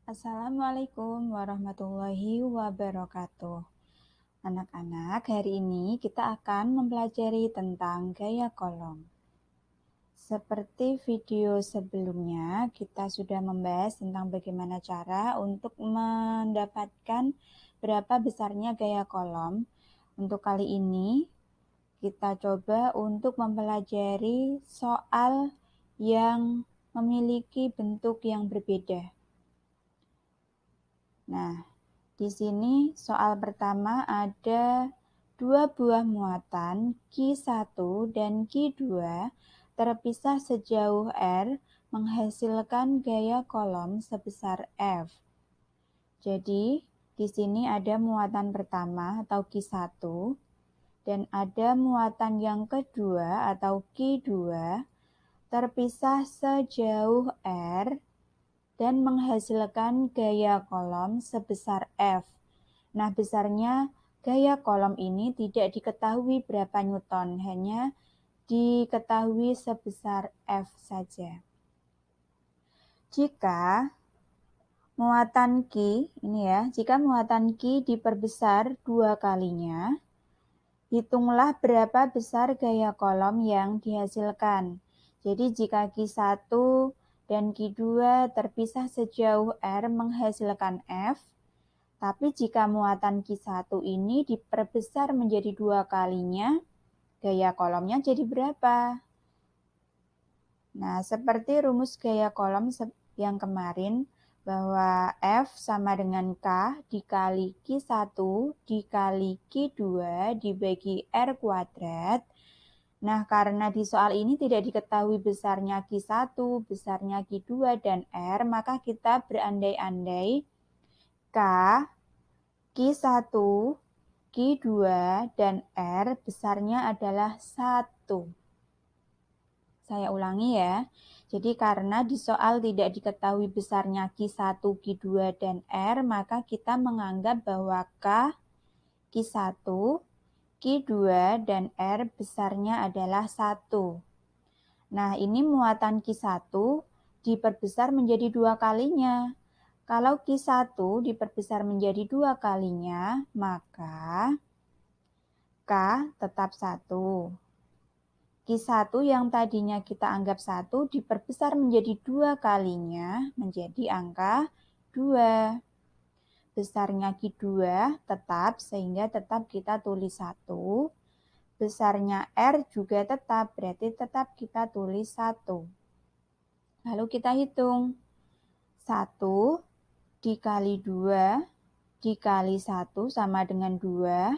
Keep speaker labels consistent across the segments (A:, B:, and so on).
A: Assalamualaikum warahmatullahi wabarakatuh. Anak-anak, hari ini kita akan mempelajari tentang gaya kolom. Seperti video sebelumnya, kita sudah membahas tentang bagaimana cara untuk mendapatkan berapa besarnya gaya kolom. Untuk kali ini, kita coba untuk mempelajari soal yang memiliki bentuk yang berbeda. Nah, di sini soal pertama ada dua buah muatan Q1 dan Q2 terpisah sejauh R menghasilkan gaya kolom sebesar F. Jadi, di sini ada muatan pertama atau Q1 dan ada muatan yang kedua atau Q2 terpisah sejauh R dan menghasilkan gaya kolom sebesar F. Nah, besarnya gaya kolom ini tidak diketahui berapa Newton, hanya diketahui sebesar F saja. Jika muatan Q diperbesar 2 kalinya, hitunglah berapa besar gaya kolom yang dihasilkan. Jadi jika Q1 dan Q2 terpisah sejauh R menghasilkan F, tapi jika muatan Q1 ini diperbesar menjadi 2 kalinya, gaya kolomnya jadi berapa? Nah, seperti rumus gaya kolom yang kemarin, bahwa F sama dengan K dikali Q1 dikali Q2 dibagi R kuadrat. Nah, karena di soal ini tidak diketahui besarnya Q1, besarnya Q2, dan R, maka kita berandai-andai K, Q1, Q2, dan R besarnya adalah 1. Saya ulangi ya. Jadi karena di soal tidak diketahui besarnya Q1, Q2, dan R, maka kita menganggap bahwa K, Q1, Q2, dan R besarnya adalah 1. Nah, ini muatan Q1 diperbesar menjadi 2 kalinya. Kalau Q1 diperbesar menjadi 2 kalinya, maka K tetap 1. Q1 yang tadinya kita anggap 1 diperbesar menjadi 2 kalinya menjadi angka 2. Besarnya Q2 tetap, sehingga tetap kita tulis 1. Besarnya R juga tetap, berarti tetap kita tulis 1. Lalu kita hitung. 1 dikali 2 dikali 1 sama dengan 2.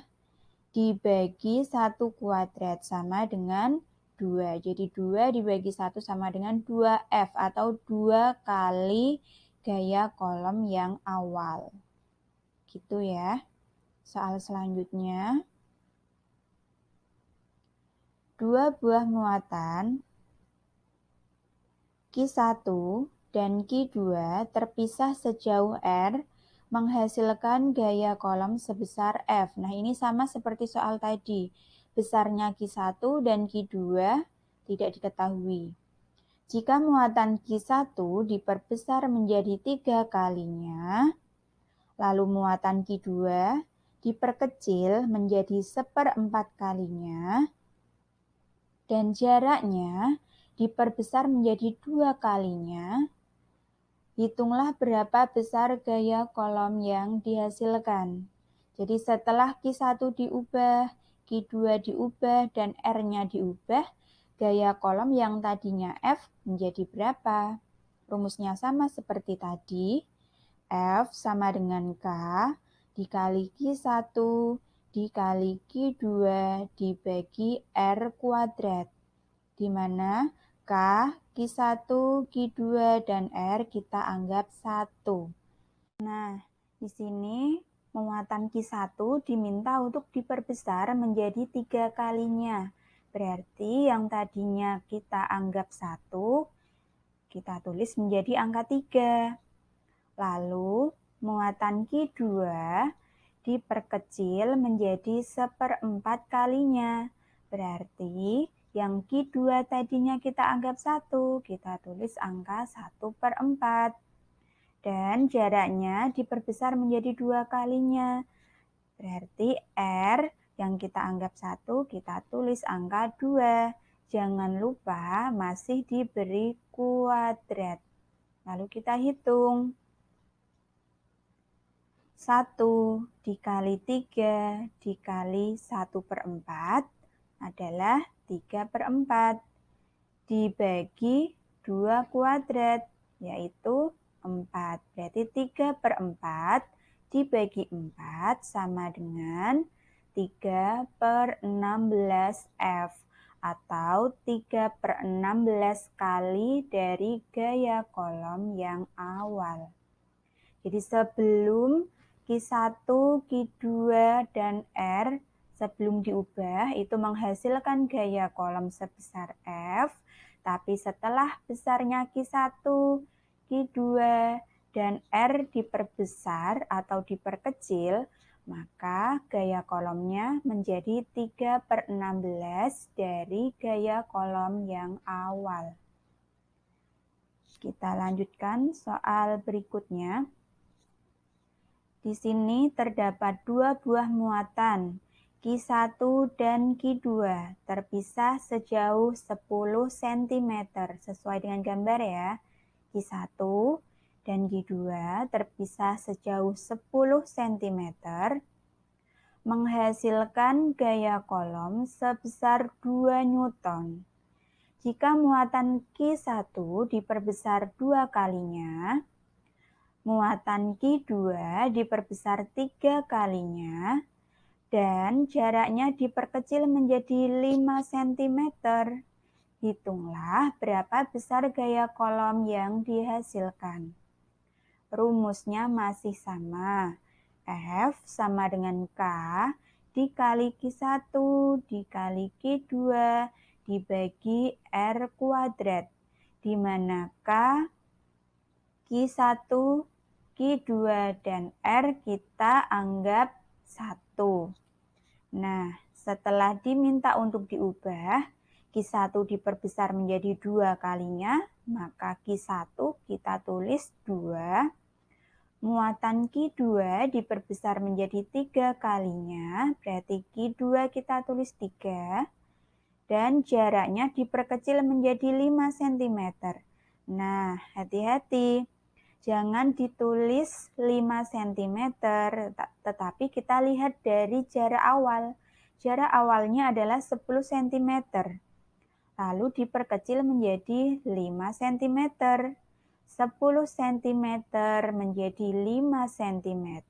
A: Dibagi 1 kuadrat sama dengan 2. Jadi 2 dibagi 1 sama dengan 2F atau 2 kali gaya kolom yang awal. Gitu ya. Soal selanjutnya. Dua buah muatan Q1 dan Q2 terpisah sejauh R menghasilkan gaya kolom sebesar F. Nah, ini sama seperti soal tadi. Besarnya Q1 dan Q2 tidak diketahui. Jika muatan Q1 diperbesar menjadi 3 kalinya, lalu muatan Q2 diperkecil menjadi 1/4 kalinya, dan jaraknya diperbesar menjadi 2 kalinya, hitunglah berapa besar gaya kolom yang dihasilkan. Jadi setelah Q1 diubah, Q2 diubah, dan R-nya diubah, gaya kolom yang tadinya F menjadi berapa? Rumusnya sama seperti tadi. F sama dengan K dikali Q1 dikali Q2 dibagi R kuadrat. Di mana K, Q1, Q2, dan R kita anggap 1. Nah, di sini muatan Q1 diminta untuk diperbesar menjadi 3 kalinya. Berarti yang tadinya kita anggap 1, kita tulis menjadi angka 3. Lalu, muatan Q2 diperkecil menjadi 1/4 kalinya. Berarti yang Q2 tadinya kita anggap 1, kita tulis angka 1/4. Dan jaraknya diperbesar menjadi 2 kalinya. Berarti R yang kita anggap 1, kita tulis angka 2. Jangan lupa masih diberi kuadrat. Lalu kita hitung. 1 dikali 3 dikali 1/4 adalah 3/4. Dibagi 2 kuadrat, yaitu 4. Berarti 3/4 dibagi 4 sama dengan 3/16F atau 3/16 kali dari gaya kolom yang awal. Jadi sebelum Q1, Q2, dan R sebelum diubah itu menghasilkan gaya kolom sebesar F, tapi setelah besarnya Q1, Q2, dan R diperbesar atau diperkecil, maka gaya kolomnya menjadi 3/16 dari gaya kolom yang awal. Kita lanjutkan soal berikutnya. Di sini terdapat 2 buah muatan, Q1 dan Q2, terpisah sejauh 10 cm, sesuai dengan gambar ya. Q1 dan Q2 terpisah sejauh 10 cm, menghasilkan gaya kolom sebesar 2 Newton. Jika muatan Q1 diperbesar 2 kalinya, muatan Q2 diperbesar 3 kalinya, dan jaraknya diperkecil menjadi 5 cm. Hitunglah berapa besar gaya kolom yang dihasilkan. Rumusnya masih sama. F sama dengan K dikali Q1 dikali Q2 dibagi R kuadrat, di mana K, Q1, Q2, dan R kita anggap 1. Nah, setelah diminta untuk diubah, Q1 diperbesar menjadi 2 kalinya, maka Q1 kita tulis 2. Muatan Q2 diperbesar menjadi 3 kalinya, berarti Q2 kita tulis 3. Dan jaraknya diperkecil menjadi 5 cm. Nah, hati-hati. Jangan ditulis 5 cm, tetapi kita lihat dari jarak awal. Jarak awalnya adalah 10 cm. Lalu diperkecil menjadi 5 cm. 10 cm menjadi 5 cm,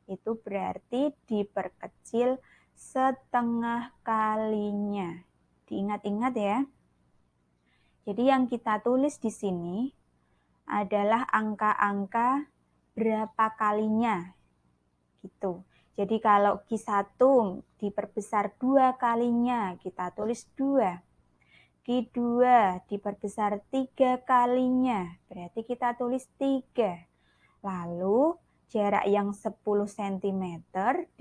A: itu berarti diperkecil setengah kalinya. Diingat-ingat ya. Jadi yang kita tulis di sini adalah angka-angka berapa kalinya gitu. Jadi kalau Q1 diperbesar 2 kalinya, kita tulis 2. Q2 diperbesar 3 kalinya, berarti kita tulis 3. Lalu jarak yang 10 cm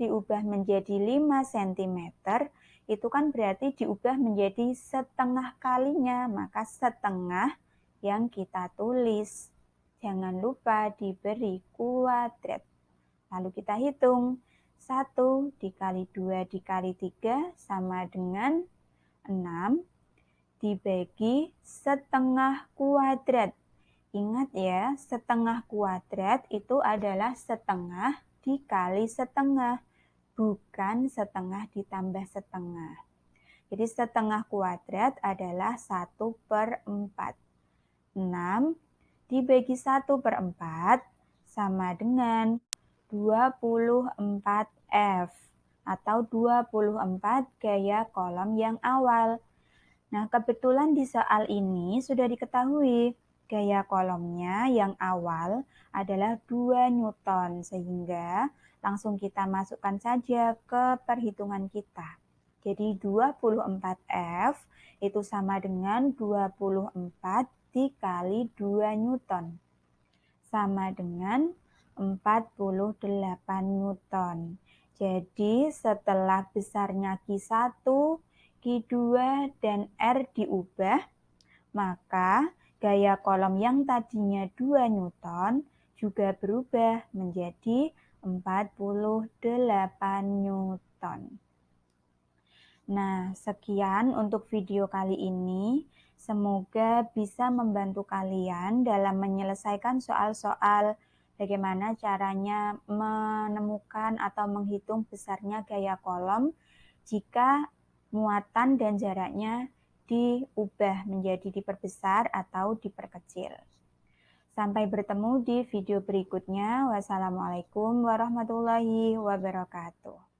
A: diubah menjadi 5 cm, itu kan berarti diubah menjadi setengah kalinya, maka setengah yang kita tulis. Jangan lupa diberi kuadrat. Lalu kita hitung. 1 dikali 2 dikali 3 sama dengan 6 dibagi setengah kuadrat. Ingat ya, setengah kuadrat itu adalah setengah dikali setengah, bukan setengah ditambah setengah. Jadi setengah kuadrat adalah 1/4. 6 dibagi 1/4 sama dengan 24F atau 24 gaya kolom yang awal. Nah, kebetulan di soal ini sudah diketahui gaya kolomnya yang awal adalah 2 Newton, sehingga langsung kita masukkan saja ke perhitungan kita. Jadi 24F itu sama dengan 24 dikali 2 Newton, sama dengan 48 Newton. Jadi setelah besarnya Q1, Q2, dan R diubah, maka gaya kolom yang tadinya 2 Newton juga berubah menjadi 48 Newton. Nah, sekian untuk video kali ini. Semoga bisa membantu kalian dalam menyelesaikan soal-soal bagaimana caranya menemukan atau menghitung besarnya gaya kolom jika muatan dan jaraknya diubah menjadi diperbesar atau diperkecil. Sampai bertemu di video berikutnya. Wassalamualaikum warahmatullahi wabarakatuh.